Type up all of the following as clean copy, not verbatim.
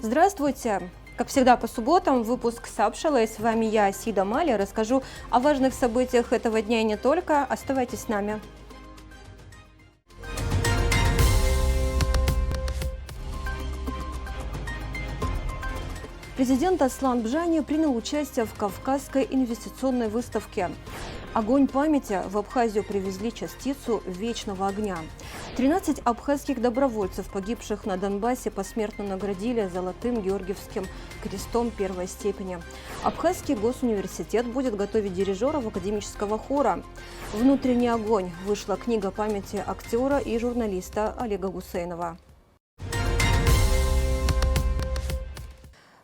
Здравствуйте! Как всегда по субботам выпуск Сабшала, и с вами я, Сида Мали, расскажу о важных событиях этого дня и не только. Оставайтесь с нами. Президент Аслан Бжани принял участие в Кавказской инвестиционной выставке. Огонь памяти. В Абхазию привезли частицу вечного огня. 13 абхазских добровольцев, погибших на Донбассе, посмертно наградили Золотым Георгиевским крестом первой степени. Абхазский госуниверситет будет готовить дирижеров академического хора. «Внутренний огонь» вышла книга памяти актера и журналиста Олега Гусейнова.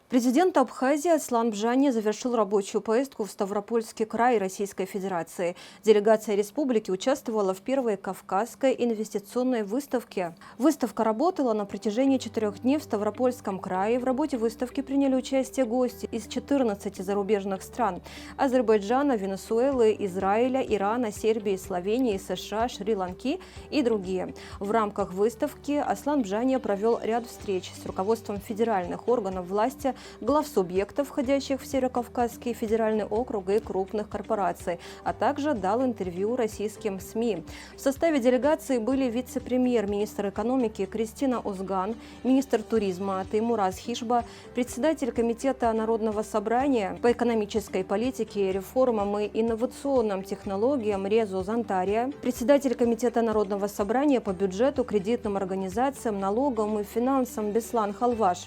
Президент Абхазии Аслан Бжани завершил рабочую поездку в Ставропольский край Российской Федерации. Делегация республики участвовала в первой Кавказской инвестиционной выставке. Выставка работала на протяжении 4 дней в Ставропольском крае. В работе выставки приняли участие гости из 14 зарубежных стран – Азербайджана, Венесуэлы, Израиля, Ирана, Сербии, Словении, США, Шри-Ланки и другие. В рамках выставки Аслан Бжани провел ряд встреч с руководством федеральных органов власти, глав субъектов, входящих в Северокавказский федеральный округ и крупных корпораций, а также дал интервью российским СМИ. В составе делегации были вице-премьер-министр экономики Кристина Узган, министр туризма Теймураз Хишба, председатель Комитета Народного собрания по экономической политике, реформам и инновационным технологиям Резо Зантария, председатель Комитета Народного собрания по бюджету, кредитным организациям, налогам и финансам Беслан Халваш.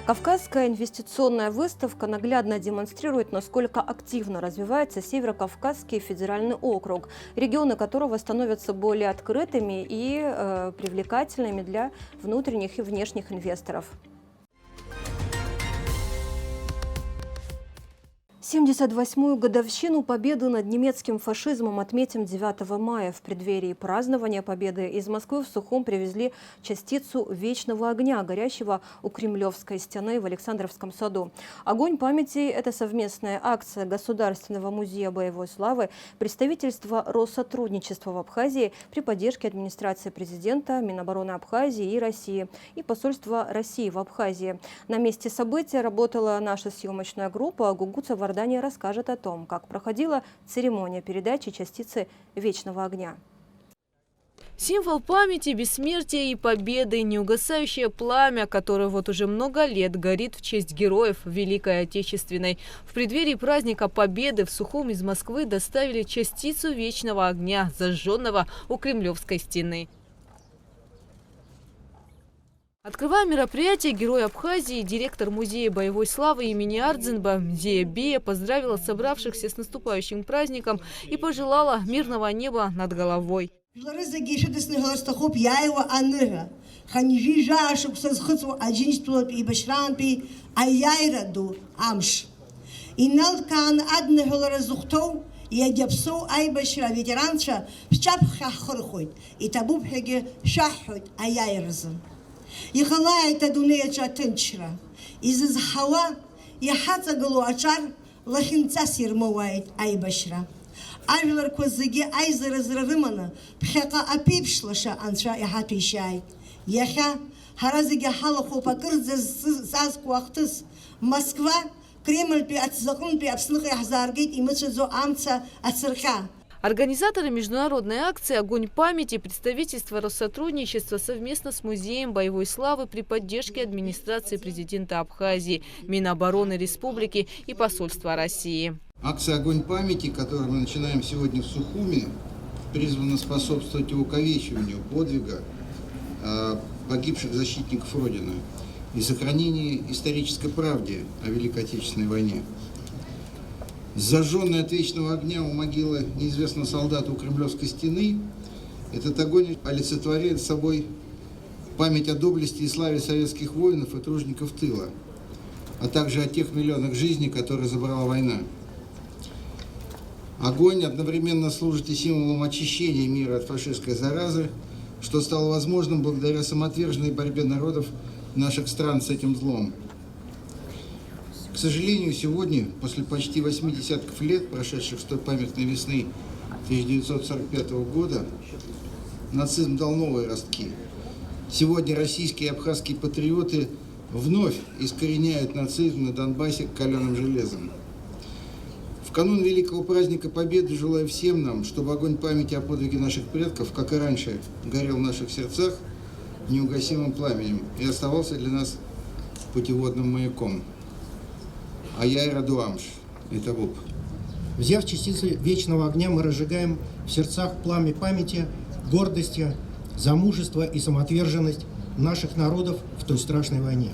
Кавказская инвестиционная выставка наглядно демонстрирует, насколько активно развивается Северокавказский федеральный округ, регионы которого становятся более открытыми и привлекательными для внутренних и внешних инвесторов. 78-ю годовщину победы над немецким фашизмом отметим 9 мая. В преддверии празднования победы из Москвы в Сухум привезли частицу вечного огня, горящего у Кремлевской стены в Александровском саду. Огонь памяти – это совместная акция Государственного музея боевой славы, представительства Россотрудничества в Абхазии при поддержке администрации президента, Минобороны Абхазии и России и посольства России в Абхазии. На месте события работала наша съемочная группа. Гугуца Вардан расскажет о том, как проходила церемония передачи частицы вечного огня. Символ памяти, бессмертия и победы, неугасающее пламя, которое вот уже много лет горит в честь героев Великой Отечественной. В преддверии праздника Победы в Сухум из Москвы доставили частицу вечного огня, зажженного у Кремлевской стены. Открывая мероприятие, герой Абхазии, директор музея боевой славы имени Ардзинба Зия Бия поздравила собравшихся с наступающим праздником и пожелала мирного неба над головой. Ихалаит адунеиаҿы аҭынчра, изызҳауа иҳаҵагылоу аҿар лахьынҵас ирмауааит аибашьра. Ажәларқәа зегьы аизара-зра рыманы ԥхьаҟа аԥеиԥш лаша анцәа иҳаҭәеишьааит. Иахьа ҳара зегьы ҳалахәуп акырӡа зазку ахҭыс. Москва, Кремльтәи аҭӡаҟынтәи Аԥсныҟа иаҳзааргеит имыцәаӡо амца ацырҟьа. Организаторы международной акции «Огонь памяти» представительства Россотрудничества совместно с Музеем боевой славы при поддержке администрации президента Абхазии, Минобороны Республики и посольства России. Акция «Огонь памяти», которую мы начинаем сегодня в Сухуме, призвана способствовать увековечиванию подвига погибших защитников Родины. и сохранении исторической правды о Великой Отечественной войне. Зажженный от вечного огня у могилы неизвестного солдата у Кремлевской стены, этот огонь олицетворяет собой память о доблести и славе советских воинов и тружеников тыла, а также о тех миллионах жизней, которые забрала война. Огонь одновременно служит и символом очищения мира от фашистской заразы, что стало возможным благодаря самоотверженной борьбе народов наших стран с этим злом. К сожалению, сегодня, после почти 80 лет, прошедших с той памятной весны 1945 года, нацизм дал новые ростки. Сегодня российские и абхазские патриоты вновь искореняют нацизм на Донбассе каленым железом. В канун великого праздника Победы желаю всем нам, чтобы огонь памяти о подвиге наших предков, как и раньше, горел в наших сердцах неугасимым пламенем и оставался для нас путеводным маяком. Аяйра дуамш, это ВУП. Взяв частицы вечного огня, мы разжигаем в сердцах пламя памяти, гордости за мужество и самоотверженность наших народов в той страшной войне.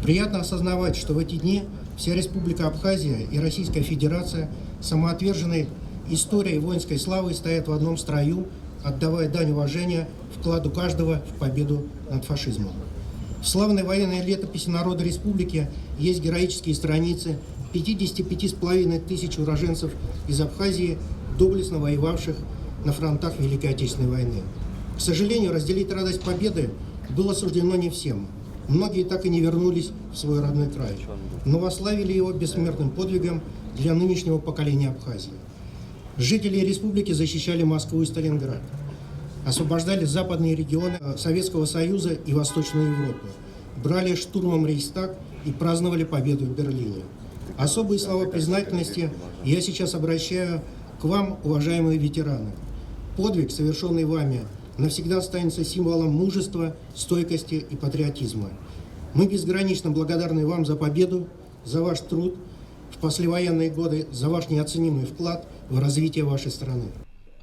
Приятно осознавать, что в эти дни вся Республика Абхазия и Российская Федерация самоотверженной историей и воинской славой стоят в одном строю, отдавая дань уважения вкладу каждого в победу над фашизмом. В славной военной летописи народа республики есть героические страницы 55,5 тысяч уроженцев из Абхазии, доблестно воевавших на фронтах Великой Отечественной войны. К сожалению, разделить радость победы было суждено не всем. Многие так и не вернулись в свой родной край, но вославили его бессмертным подвигом для нынешнего поколения Абхазии. Жители республики защищали Москву и Сталинград, освобождали западные регионы Советского Союза и Восточную Европу, брали штурмом Рейхстаг и праздновали победу в Берлине. Особые слова признательности я сейчас обращаю к вам, уважаемые ветераны. Подвиг, совершенный вами, навсегда останется символом мужества, стойкости и патриотизма. Мы безгранично благодарны вам за победу, за ваш труд в послевоенные годы, за ваш неоценимый вклад в развитие вашей страны.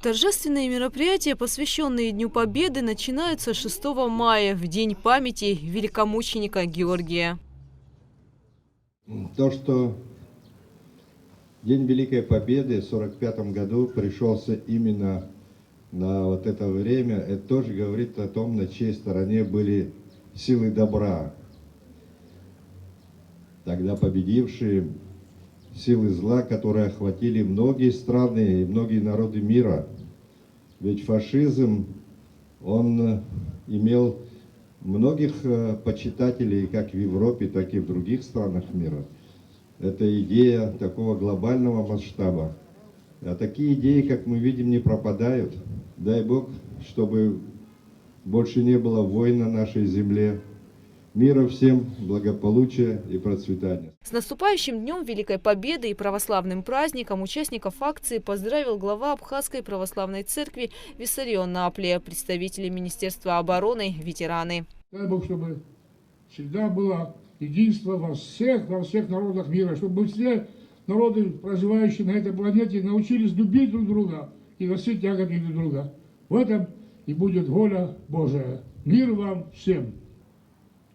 Торжественные мероприятия, посвященные Дню Победы, начинаются 6 мая, в День памяти великомученика Георгия. То, что День Великой Победы в 1945 году пришелся именно на вот это время, это тоже говорит о том, на чьей стороне были силы добра. Тогда победившие силы зла, которые охватили многие страны и многие народы мира. Ведь фашизм, он имел многих почитателей как в Европе, так и в других странах мира. Это идея такого глобального масштаба. А такие идеи, как мы видим, не пропадают. Дай Бог, чтобы больше не было войн на нашей земле. Мира всем, благополучия и процветания. С наступающим Днем Великой Победы и православным праздником участников акции поздравил глава Абхазской православной церкви Виссарион Наплия, представители Министерства обороны, ветераны. Дай Бог, чтобы всегда было единство во всех народах мира, чтобы все народы, проживающие на этой планете, научились любить друг друга и носить тяготы друг друга. В этом и будет воля Божия. Мир вам всем!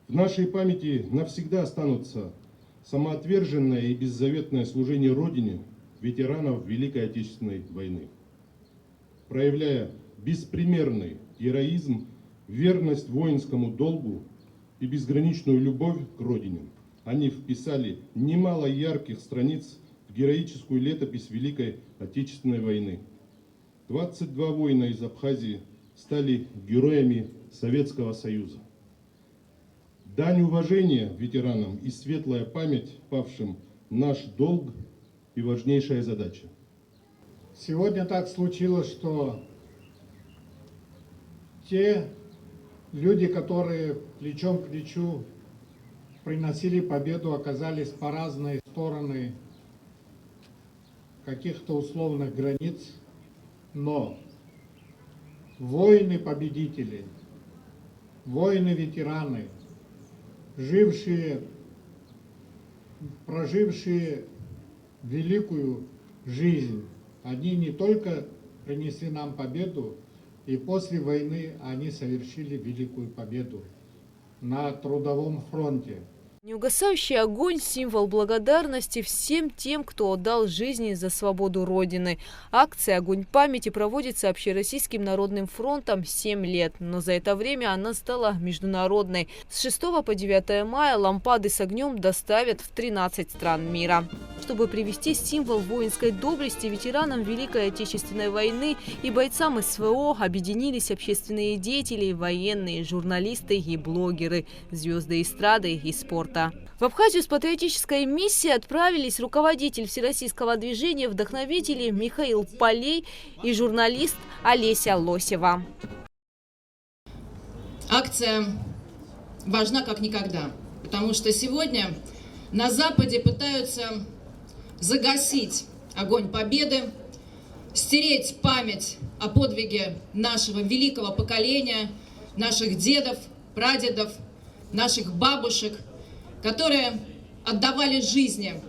В нашей памяти навсегда останутся самоотверженное и беззаветное служение Родине ветеранов Великой Отечественной войны. Проявляя беспримерный героизм, верность воинскому долгу и безграничную любовь к Родине, они вписали немало ярких страниц в героическую летопись Великой Отечественной войны. 22 воина из Абхазии стали героями Советского Союза. Дань уважения ветеранам и светлая память павшим – наш долг и важнейшая задача. Сегодня так случилось, что те люди, которые плечом к плечу приносили победу, оказались по разные стороны каких-то условных границ, но воины-победители, воины-ветераны, прожившие великую жизнь, они не только принесли нам победу, и после войны они совершили великую победу. на трудовом фронте. Неугасающий огонь – символ благодарности всем тем, кто отдал жизни за свободу Родины. Акция «Огонь памяти» проводится Общероссийским народным фронтом 7 лет, но за это время она стала международной. С 6 по 9 мая лампады с огнем доставят в 13 стран мира. Чтобы привести символ воинской доблести ветеранам Великой Отечественной войны и бойцам СВО, объединились общественные деятели, военные, журналисты и блогеры, звезды эстрады и спорта. В Абхазию с патриотической миссией отправились руководитель Всероссийского движения вдохновителей Михаил Полей и журналист Олеся Лосева. Акция важна как никогда, потому что сегодня на Западе пытаются загасить огонь победы, стереть память о подвиге нашего великого поколения, наших дедов, прадедов, наших бабушек, которые отдавали жизни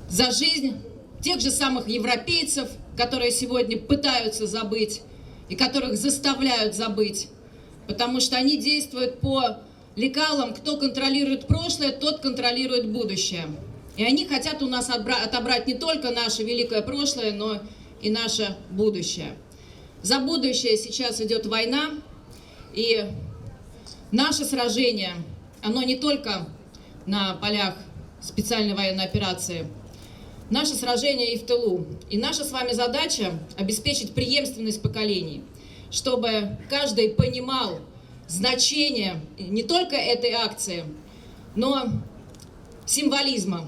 за жизнь тех же самых европейцев, которые сегодня пытаются забыть и которых заставляют забыть, потому что они действуют по лекалам: кто контролирует прошлое, тот контролирует будущее. И они хотят у нас отобрать не только наше великое прошлое, но и наше будущее. За будущее сейчас идет война, и наше сражение, оно не только на полях специальной военной операции. Наше сражение и в тылу. И наша с вами задача обеспечить преемственность поколений, чтобы каждый понимал значение не только этой акции, но символизма.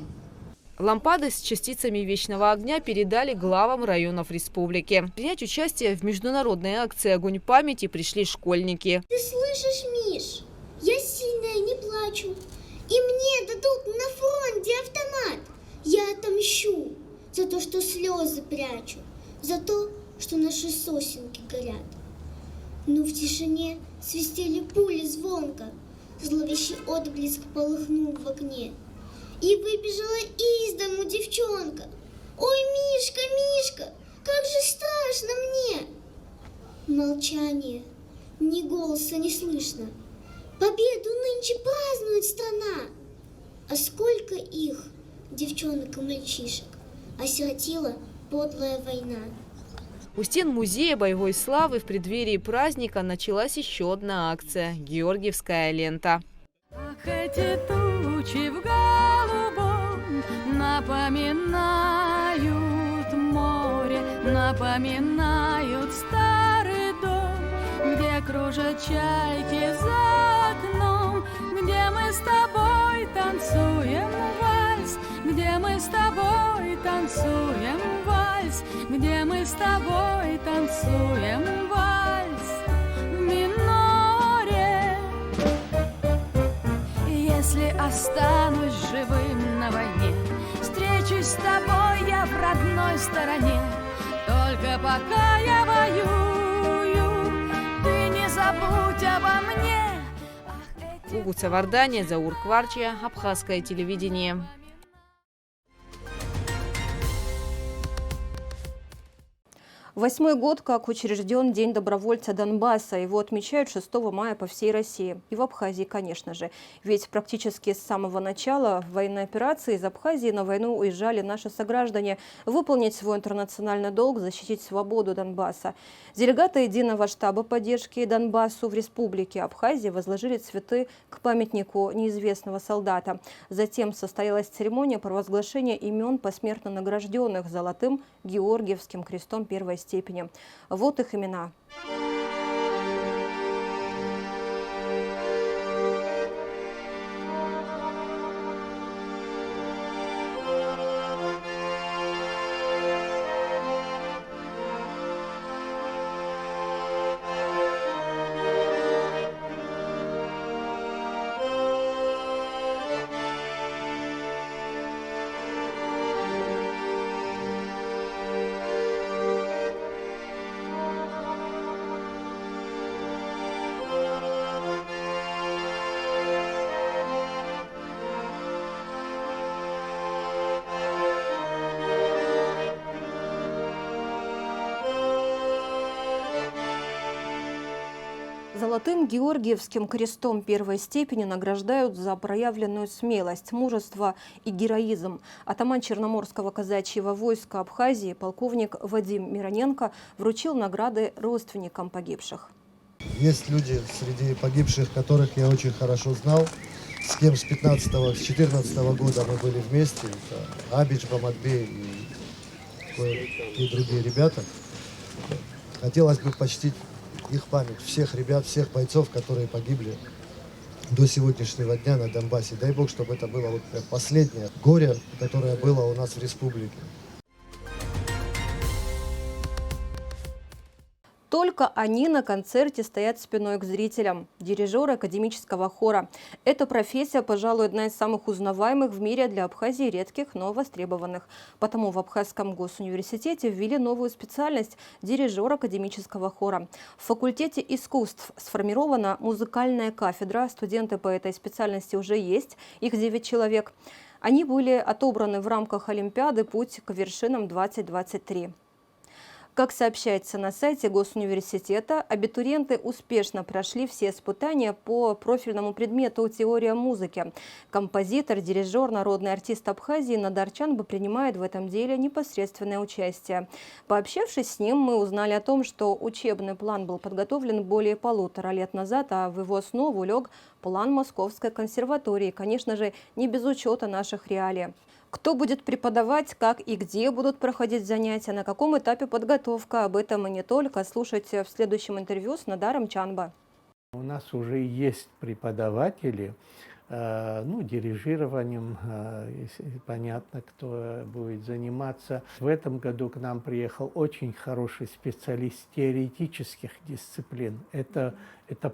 Лампады с частицами вечного огня передали главам районов республики. Принять участие в международной акции «Огонь памяти» пришли школьники. Ты слышишь, Миш? Я сильная, не плачу. И мне дадут на фронте автомат. Я отомщу за то, что слезы прячу, за то, что наши сосенки горят. Но в тишине свистели пули звонко, зловещий отблеск полыхнул в окне. И выбежала из дому девчонка. Ой, Мишка, Мишка, как же страшно мне. Молчание, ни голоса не слышно. Победу нынче празднует страна. А сколько их, девчонок и мальчишек, осиротила подлая война. У стен музея боевой славы в преддверии праздника началась еще одна акция – Георгиевская лента. Ах, эти тучи в голубом напоминают море, напоминают старый дом, где кружат чайки за окном, где мы с тобой танцуем вальс, где мы с тобой танцуем вальс, где мы с тобой танцуем вальс в миноре. Если останусь живым на войне, встречусь с тобой я в родной стороне. Только пока я воюю, ты не забудь обо мне. Гугуца Вардания, Заур Кварчия, Абхазское телевидение. Восьмой год, как учрежден День добровольца Донбасса. Его отмечают 6 мая по всей России. И в Абхазии, конечно же. Ведь практически с самого начала военной операции из Абхазии на войну уезжали наши сограждане выполнить свой интернациональный долг, защитить свободу Донбасса. Делегаты Единого штаба поддержки Донбассу в Республике Абхазия возложили цветы к памятнику неизвестного солдата. Затем состоялась церемония провозглашения имен посмертно награжденных Золотым Георгиевским крестом первой степени. Вот их имена. Золотым Георгиевским крестом первой степени награждают за проявленную смелость, мужество и героизм. Атаман Черноморского казачьего войска Абхазии полковник Вадим Мироненко вручил награды родственникам погибших. Есть люди среди погибших, которых я очень хорошо знал, с кем с 14 года мы были вместе. Это Абич, Баматбей и другие ребята. Хотелось бы почтить их память, всех ребят, всех бойцов, которые погибли до сегодняшнего дня на Донбассе. Дай Бог, чтобы это было вот последнее горе, которое было у нас в республике. Только они на концерте стоят спиной к зрителям. Дирижеры академического хора. Эта профессия, пожалуй, одна из самых узнаваемых в мире, для Абхазии редких, но востребованных. Потому в Абхазском госуниверситете ввели новую специальность – дирижер академического хора. В факультете искусств сформирована музыкальная кафедра. Студенты по этой специальности уже есть, их 9 человек. Они были отобраны в рамках Олимпиады «Путь к вершинам-2023». Как сообщается на сайте Госуниверситета, абитуриенты успешно прошли все испытания по профильному предмету «Теория музыки». Композитор, дирижер, народный артист Абхазии Надар Чанба принимает в этом деле непосредственное участие. Пообщавшись с ним, мы узнали о том, что учебный план был подготовлен более 1,5 лет назад, а в его основу лег план Московской консерватории, конечно же, не без учета наших реалий. Кто будет преподавать, как и где будут проходить занятия, на каком этапе подготовка, об этом и не только. Слушайте в следующем интервью с Надаром Чанба. У нас уже есть преподаватели, дирижированием, понятно, кто будет заниматься. В этом году к нам приехал очень хороший специалист теоретических дисциплин. Это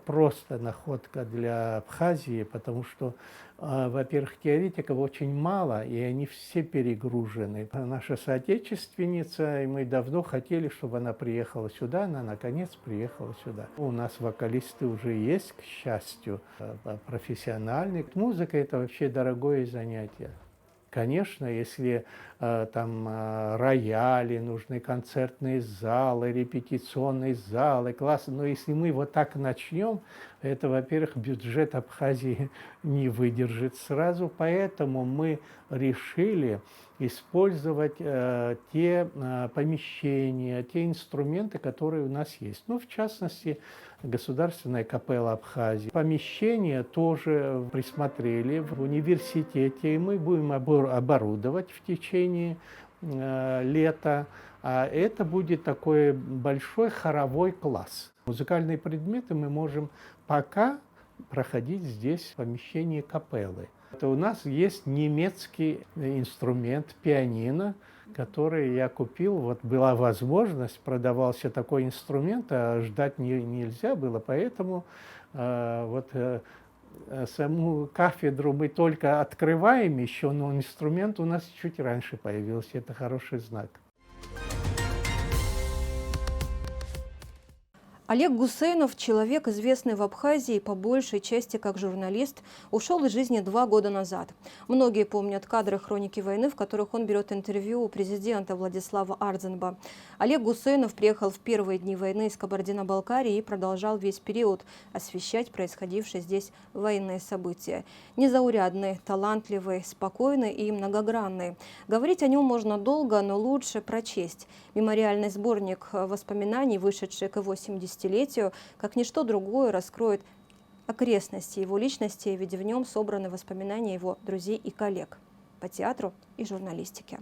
просто находка для Абхазии, потому что, во-первых, теоретиков очень мало, и они все перегружены. Наша соотечественница, и мы давно хотели, чтобы она приехала сюда, она наконец приехала сюда. У нас вокалисты уже есть, к счастью, профессиональные. Музыка – это вообще дорогое занятие. Конечно, если там рояли, нужны концертные залы, репетиционные залы, классы, но если мы вот так начнем, это, во-первых, бюджет Абхазии не выдержит сразу, поэтому мы решили использовать те помещения, те инструменты, которые у нас есть. В частности, Государственная капелла Абхазии. Помещение тоже присмотрели в университете, и мы будем оборудовать в течение лета. А это будет такой большой хоровой класс. Музыкальные предметы мы можем пока проходить здесь в помещении капеллы. Это у нас есть немецкий инструмент пианино, который я купил. Вот была возможность, продавался такой инструмент, а ждать нельзя было, поэтому саму кафедру мы только открываем еще, но инструмент у нас чуть раньше появился. Это хороший знак. Олег Гусейнов, человек, известный в Абхазии по большей части как журналист, ушел из жизни 2 года назад. Многие помнят кадры хроники войны, в которых он берет интервью у президента Владислава Ардзенба. Олег Гусейнов приехал в первые дни войны из Кабардино-Балкарии и продолжал весь период освещать происходившие здесь военные события. Незаурядный, талантливый, спокойный и многогранный. Говорить о нем можно долго, но лучше прочесть. Мемориальный сборник воспоминаний, вышедший к его 70-летию, как ничто другое, раскроет окрестности его личности, ведь в нем собраны воспоминания его друзей и коллег по театру и журналистике.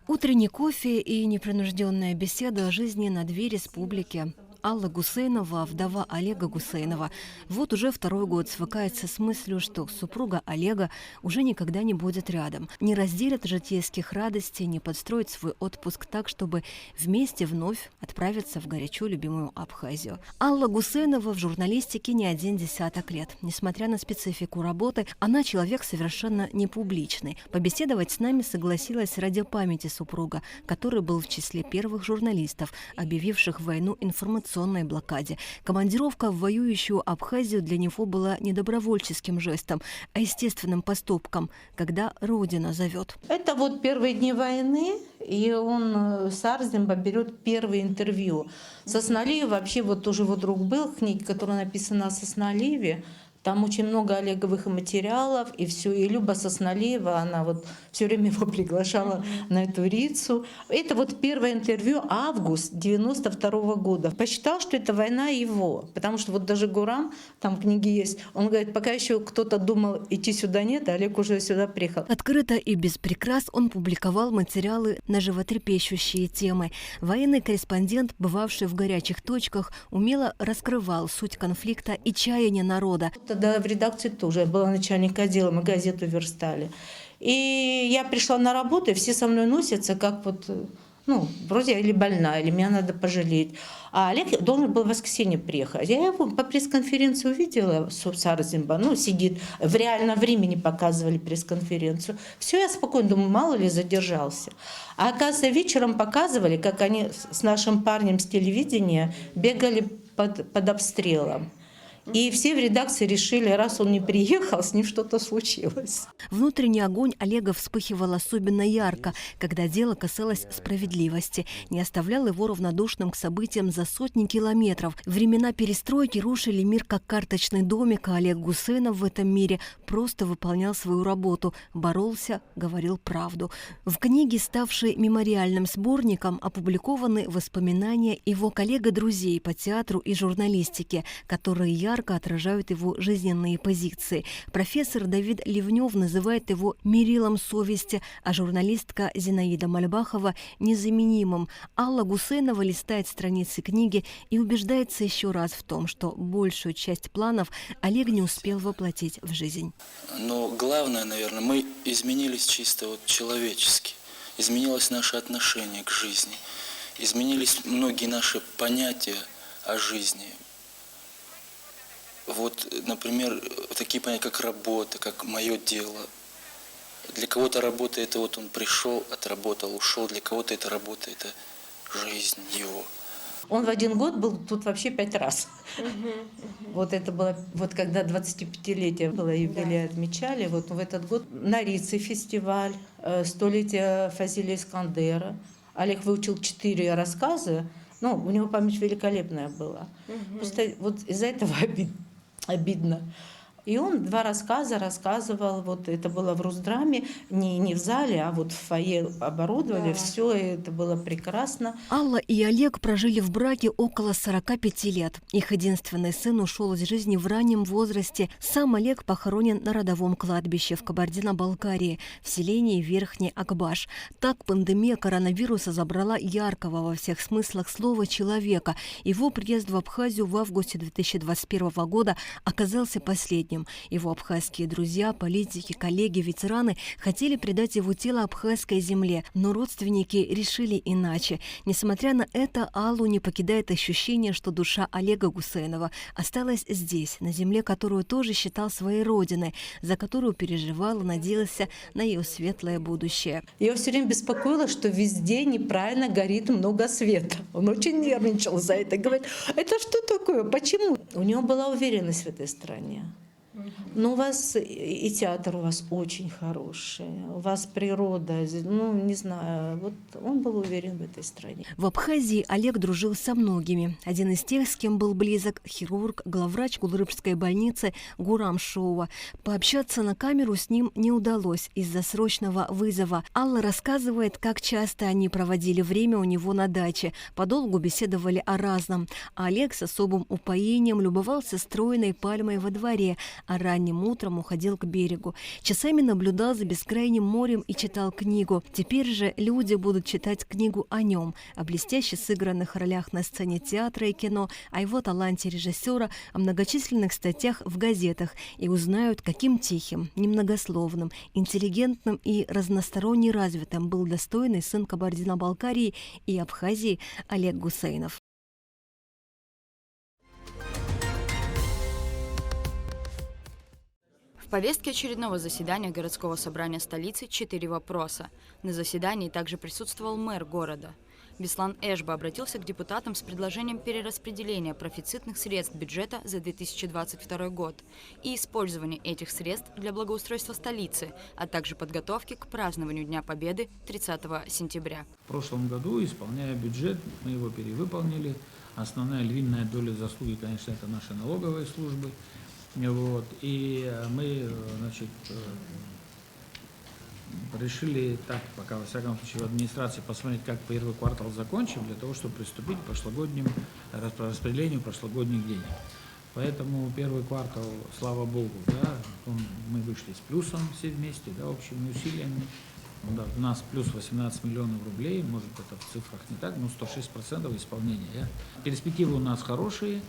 Утренний кофе и непринужденная беседа о жизни на 2 республики. Алла Гусейнова, вдова Олега Гусейнова, вот уже 2-й год свыкается с мыслью, что супруга Олега уже никогда не будет рядом, не разделит житейских радостей, не подстроит свой отпуск так, чтобы вместе вновь отправиться в горячо любимую Абхазию. Алла Гусейнова в журналистике не 1 десяток лет. Несмотря на специфику работы, она человек совершенно не публичный. Побеседовать с нами согласилась ради памяти супруга, который был в числе первых журналистов, объявивших войну информационной оккупационной блокаде. Командировка в воюющую Абхазию для него была не добровольческим жестом, а естественным поступком, когда Родина зовет. Это вот первые дни войны, и он с Арзимба берет первое интервью. Сосналиев вообще вот тоже его друг был, книга, которая написана о Сосналиве. Там очень много Олеговых материалов, и все. И Люба Сосналиева, она вот все время его приглашала на эту Рицу. Это вот первое интервью, август 92 года. Посчитал, что это война его, потому что вот даже Гурам, там в книге есть, он говорит, пока еще кто-то думал идти сюда нет, а Олег уже сюда приехал. Открыто и без прикрас он публиковал материалы на животрепещущие темы. Военный корреспондент, бывавший в горячих точках, умело раскрывал суть конфликта и чаяния народа. Тогда в редакции тоже. Я была начальник отдела, мы газету верстали. И я пришла на работу, и все со мной носятся, как вот, ну, вроде я или больная, или меня надо пожалеть. А Олег должен был в воскресенье приехать. Я его по пресс-конференции увидела с Арзимба, ну, сидит, в реальном времени показывали пресс-конференцию. Все, я спокойно думаю, мало ли задержался. А оказывается, вечером показывали, как они с нашим парнем с телевидения бегали под обстрелом. И все в редакции решили, раз он не приехал, с ним что-то случилось. Внутренний огонь Олега вспыхивал особенно ярко, когда дело касалось справедливости. Не оставлял его равнодушным к событиям за сотни километров. Времена перестройки рушили мир как карточный домик, а Олег Гусейнов в этом мире просто выполнял свою работу, боролся, говорил правду. В книге, ставшей мемориальным сборником, опубликованы воспоминания его коллег-друзей по театру и журналистике, которые ярко отражают его жизненные позиции. Профессор Давид Ливнев называет его мерилом совести, а журналистка Зинаида Мальбахова – незаменимым. Алла Гусейнова листает страницы книги и убеждается еще раз в том, что большую часть планов Олег не успел воплотить в жизнь. Но главное, наверное, мы изменились чисто вот человечески. Изменилось наше отношение к жизни. Изменились многие наши понятия о жизни. Вот, например, такие понятия, как работа, как мое дело. Для кого-то работа – это вот он пришел, отработал, ушел. Для кого-то это работа – это жизнь его. Он в один год был тут вообще 5 раз. Вот это было, вот когда 25-летие было, юбилей отмечали, вот в этот год на Рице фестиваль, 100-летие Фазиля Искандера. Олег выучил 4 рассказа, ну, у него память великолепная была. Просто вот из-за этого обидно. И он 2 рассказа рассказывал, вот это было в Русдраме, не в зале, а вот в фойе оборудовали, все это было прекрасно. Алла и Олег прожили в браке около 45 лет. Их единственный сын ушел из жизни в раннем возрасте. Сам Олег похоронен на родовом кладбище в Кабардино-Балкарии, в селении Верхний Акбаш. Так пандемия коронавируса забрала яркого во всех смыслах слова человека. Его приезд в Абхазию в августе 2021 года оказался последним. Его абхазские друзья, политики, коллеги, ветераны хотели предать его тело абхазской земле, но родственники решили иначе. Несмотря на это, Аллу не покидает ощущение, что душа Олега Гусейнова осталась здесь, на земле, которую тоже считал своей родиной, за которую переживал и надеялся на ее светлое будущее. Я все время беспокоила, что везде неправильно горит много света. Он очень нервничал за это. Говорит, это что такое? Почему? У него была уверенность в этой стране. Но у вас и театр у вас очень хороший, у вас природа, ну, не знаю, вот он был уверен в этой стране. В Абхазии Олег дружил со многими. Один из тех, с кем был близок, хирург, главврач Кулрыбской больницы Гурам Шоува. Пообщаться на камеру с ним не удалось из-за срочного вызова. Алла рассказывает, как часто они проводили время у него на даче, подолгу беседовали о разном. А Олег с особым упоением любовался стройной пальмой во дворе, а ранним утром уходил к берегу. Часами наблюдал за бескрайним морем и читал книгу. Теперь же люди будут читать книгу о нем, о блестяще сыгранных ролях на сцене театра и кино, о его таланте режиссера, о многочисленных статьях в газетах и узнают, каким тихим, немногословным, интеллигентным и разносторонне развитым был достойный сын Кабардино-Балкарии и Абхазии Олег Гусейнов. В повестке очередного заседания городского собрания столицы 4 вопроса. На заседании также присутствовал мэр города. Беслан Эшба обратился к депутатам с предложением перераспределения профицитных средств бюджета за 2022 год и использования этих средств для благоустройства столицы, а также подготовки к празднованию Дня Победы 30 сентября. В прошлом году, исполняя бюджет, мы его перевыполнили. Основная львиная доля заслуги, конечно, это наши налоговые службы. Вот. И мы, значит, решили так, пока, во всяком случае, в администрации посмотреть, как первый квартал закончим, для того, чтобы приступить к распределению прошлогодних денег. Поэтому первый квартал, слава богу, да, мы вышли с плюсом все вместе, да, общими усилиями. Да, у нас плюс 18 миллионов рублей, может это в цифрах не так, но 106% исполнения. Да. Перспективы у нас хорошие,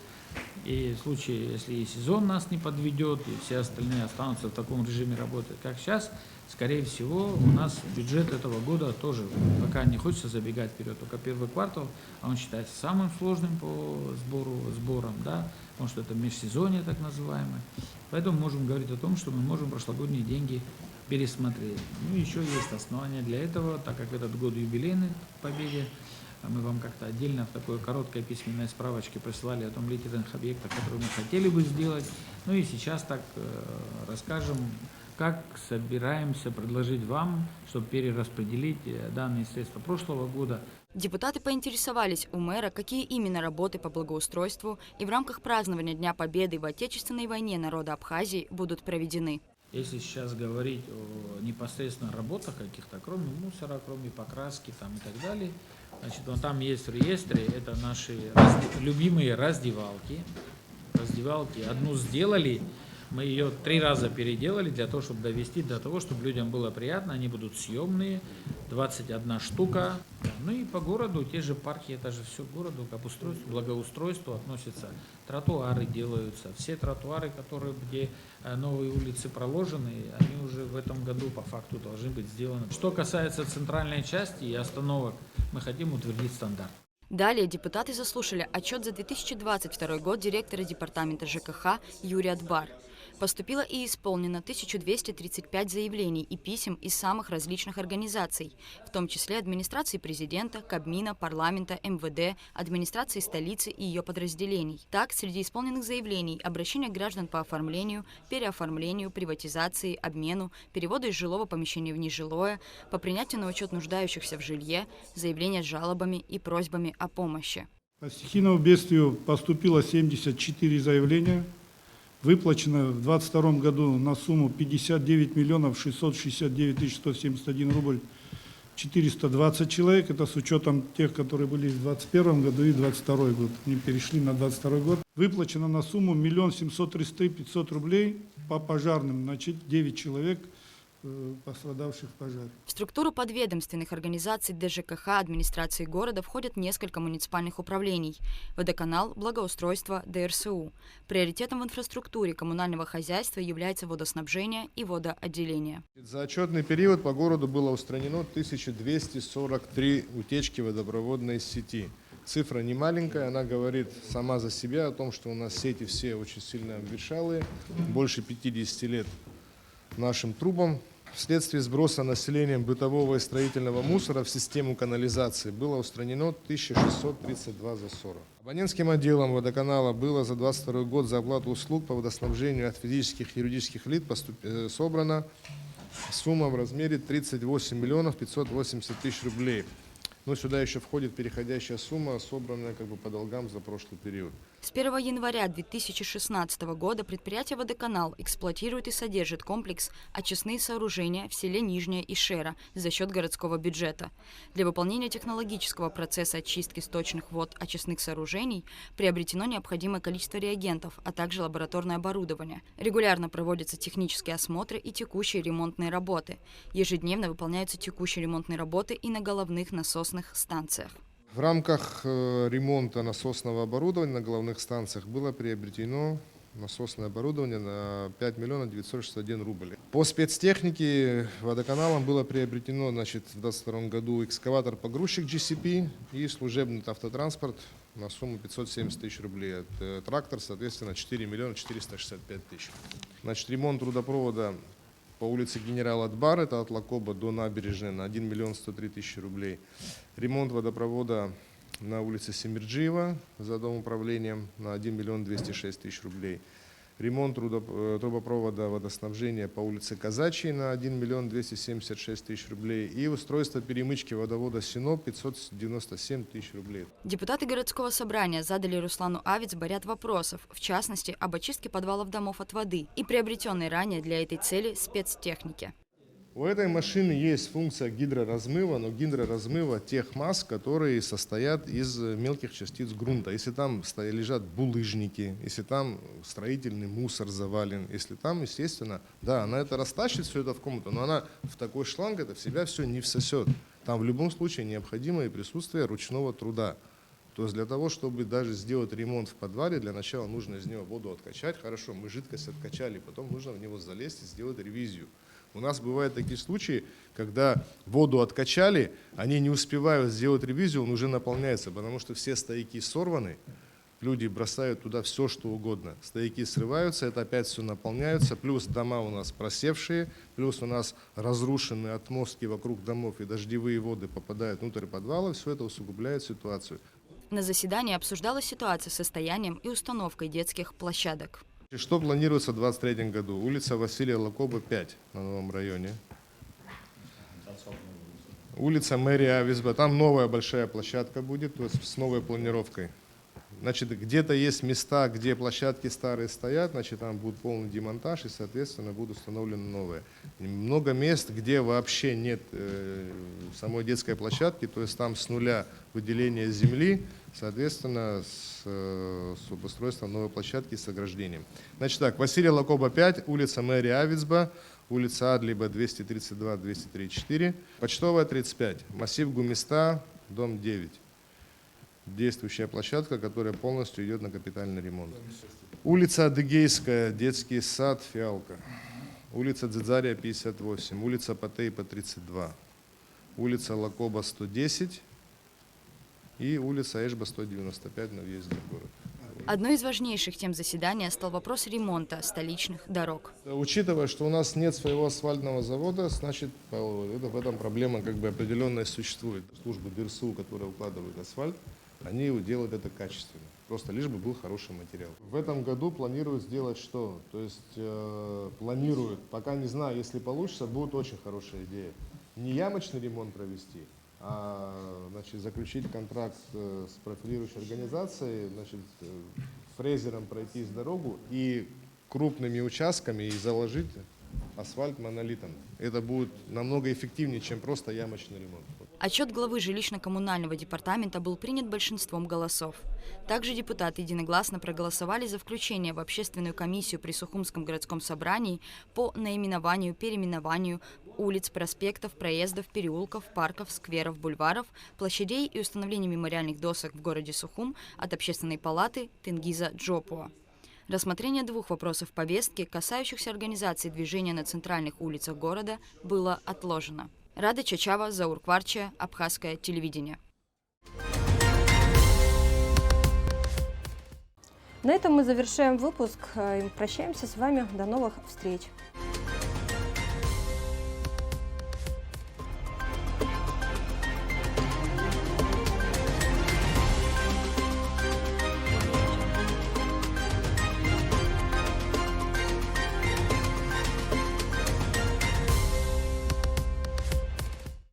и в случае, если и сезон нас не подведет, и все остальные останутся в таком режиме работы, как сейчас, скорее всего, у нас бюджет этого года тоже, пока не хочется забегать вперед, только первый квартал, а он считается самым сложным по сборам, да, потому что это межсезонье так называемое. Поэтому можем говорить о том, что мы можем прошлогодние деньги пересмотреть. Ну, еще есть основания для этого, так как этот год юбилейный к Победе, мы вам как-то отдельно в такой короткой письменной справочке прислали о том литерных объектах, которые мы хотели бы сделать. Ну и сейчас так расскажем, как собираемся предложить вам, чтобы перераспределить данные средства прошлого года. Депутаты поинтересовались у мэра, какие именно работы по благоустройству и в рамках празднования Дня Победы в Отечественной войне народа Абхазии будут проведены. Если сейчас говорить о непосредственно работах каких-то, кроме мусора, кроме покраски там и так далее, значит, вон там есть в реестре, это наши любимые раздевалки. Раздевалки одну сделали, мы ее 3 раза переделали для того, чтобы довести до того, чтобы людям было приятно, они будут съемные, 21 штука. Ну и по городу, те же парки, это же все к городу, к обустройству, благоустройству относятся. Тротуары делаются, все тротуары, где новые улицы проложены, они уже в этом году по факту должны быть сделаны. Что касается центральной части и остановок, мы хотим утвердить стандарт. Далее депутаты заслушали отчет за 2022 год директора департамента ЖКХ Юрия Дбар. Поступило и исполнено 1235 заявлений и писем из самых различных организаций, в том числе администрации президента, Кабмина, парламента, МВД, администрации столицы и ее подразделений. Так, среди исполненных заявлений обращения граждан по оформлению, переоформлению, приватизации, обмену, переводу из жилого помещения в нежилое, по принятию на учет нуждающихся в жилье, заявления с жалобами и просьбами о помощи. По стихийному бедствию поступило 74 заявления. Выплачено в 2022 году на сумму 59 миллионов 669 тысяч 171 рубль 420 человек. Это с учетом тех, которые были в 2021 году и 2022 год. Они перешли на 2022 год. Выплачено на сумму 1 733 500 рублей по пожарным. Значит, 9 человек пострадавших в пожаре. В структуру подведомственных организаций ДЖКХ администрации города входят несколько муниципальных управлений: водоканал, благоустройство, ДРСУ. Приоритетом в инфраструктуре коммунального хозяйства является водоснабжение и водоотделение. За отчетный период по городу было устранено 1243 утечки водопроводной сети. Цифра не маленькая, она говорит сама за себя о том, что у нас сети все очень сильно обветшалые, больше 50 лет нашим трубам. Вследствие сброса населением бытового и строительного мусора в систему канализации было устранено 1632 засора. Абонентским отделом водоканала было за 2022 год за оплату услуг по водоснабжению от физических и юридических лиц собрана сумма в размере 38 миллионов 580 тысяч рублей. Но сюда еще входит переходящая сумма, собранная по долгам за прошлый период. С 1 января 2016 года предприятие «Водоканал» эксплуатирует и содержит комплекс очистные сооружения в селе Нижняя Ишера за счет городского бюджета. Для выполнения технологического процесса очистки сточных вод очистных сооружений приобретено необходимое количество реагентов, а также лабораторное оборудование. Регулярно проводятся технические осмотры и текущие ремонтные работы. Ежедневно выполняются текущие ремонтные работы и на головных насосных станциях. В рамках ремонта насосного оборудования на головных станциях было приобретено насосное оборудование на 5 миллионов 961 рубль. По спецтехнике водоканалом было приобретено в 2022 году экскаватор-погрузчик GCP и служебный автотранспорт на сумму 570 тысяч рублей. Трактор, соответственно, 4 миллиона 465 тысяч. Ремонт трубопровода по улице Генерала Адбар, это от Лакоба до набережной, на 1 миллион 103 тысячи рублей. Ремонт водопровода на улице Семирджиева за домоуправлением на 1 миллион 206 тысяч рублей. Ремонт трубопровода водоснабжения по улице Казачьей на 1 миллион 276 тысяч рублей и устройство перемычки водовода Синоп 597 тысяч рублей. Депутаты городского собрания задали Руслану Авицбо ряд вопросов, в частности, об очистке подвалов домов от воды и приобретенной ранее для этой цели спецтехники. У этой машины есть функция гидроразмыва, но гидроразмыва тех масс, которые состоят из мелких частиц грунта. Если там лежат булыжники, если там строительный мусор завален, если там, естественно, да, она это растащит все это в комнату, но она в такой шланг это в себя все не всосет. Там в любом случае необходимо и присутствие ручного труда. То есть для того, чтобы даже сделать ремонт в подвале, для начала нужно из него воду откачать. Хорошо, мы жидкость откачали, потом нужно в него залезть и сделать ревизию. У нас бывают такие случаи, когда воду откачали, они не успевают сделать ревизию, он уже наполняется, потому что все стояки сорваны, люди бросают туда все, что угодно. Стояки срываются, это опять все наполняется, плюс дома у нас просевшие, плюс у нас разрушенные отмостки вокруг домов и дождевые воды попадают внутрь подвала, все это усугубляет ситуацию. На заседании обсуждалась ситуация с состоянием и установкой детских площадок. Что планируется в 2023 году? Улица Василия Лакоба, 5 на новом районе. Улица Мэрии Авицбо, там новая большая площадка будет, то есть с новой планировкой. Значит, где-то есть места, где площадки старые стоят, значит, там будет полный демонтаж и, соответственно, будут установлены новые. Много мест, где вообще нет самой детской площадки, то есть там с нуля выделение земли, соответственно, с обустройством новой площадки с ограждением. Значит так, Василия Лакоба, 5, улица Мэрии Авицбо, улица Адлиба, 232-234, Почтовая, 35, массив Гумиста, дом 9. Действующая площадка, которая полностью идет на капитальный ремонт. Улица Адыгейская, детский сад, Фиалка. Улица Дзидзария, 58. Улица Патейпа, 32. Улица Лакоба, 110. И улица Эшба, 195 на въезде в город. Одной из важнейших тем заседания стал вопрос ремонта столичных дорог. Учитывая, что у нас нет своего асфальтного завода, значит, в этом проблема как бы определенная существует. Службы ДРСУ, которые укладывают асфальт, они делают это качественно, просто лишь бы был хороший материал. В этом году планируют сделать что? То есть планируют, пока не знаю, если получится, будет очень хорошая идея. Не ямочный ремонт провести, а значит, заключить контракт с профилирующей организацией, значит, фрезером пройтись дорогу и крупными участками и заложить асфальт монолитом. Это будет намного эффективнее, чем просто ямочный ремонт. Отчет главы жилищно-коммунального департамента был принят большинством голосов. Также депутаты единогласно проголосовали за включение в общественную комиссию при Сухумском городском собрании по наименованию, переименованию улиц, проспектов, проездов, переулков, парков, скверов, бульваров, площадей и установление мемориальных досок в городе Сухум от Общественной палаты Тенгиза Джопуа. Рассмотрение двух вопросов повестки, касающихся организации движения на центральных улицах города, было отложено. Рада Чачава, Заур Кварча, Абхазское телевидение. На этом мы завершаем выпуск. Прощаемся с вами. До новых встреч.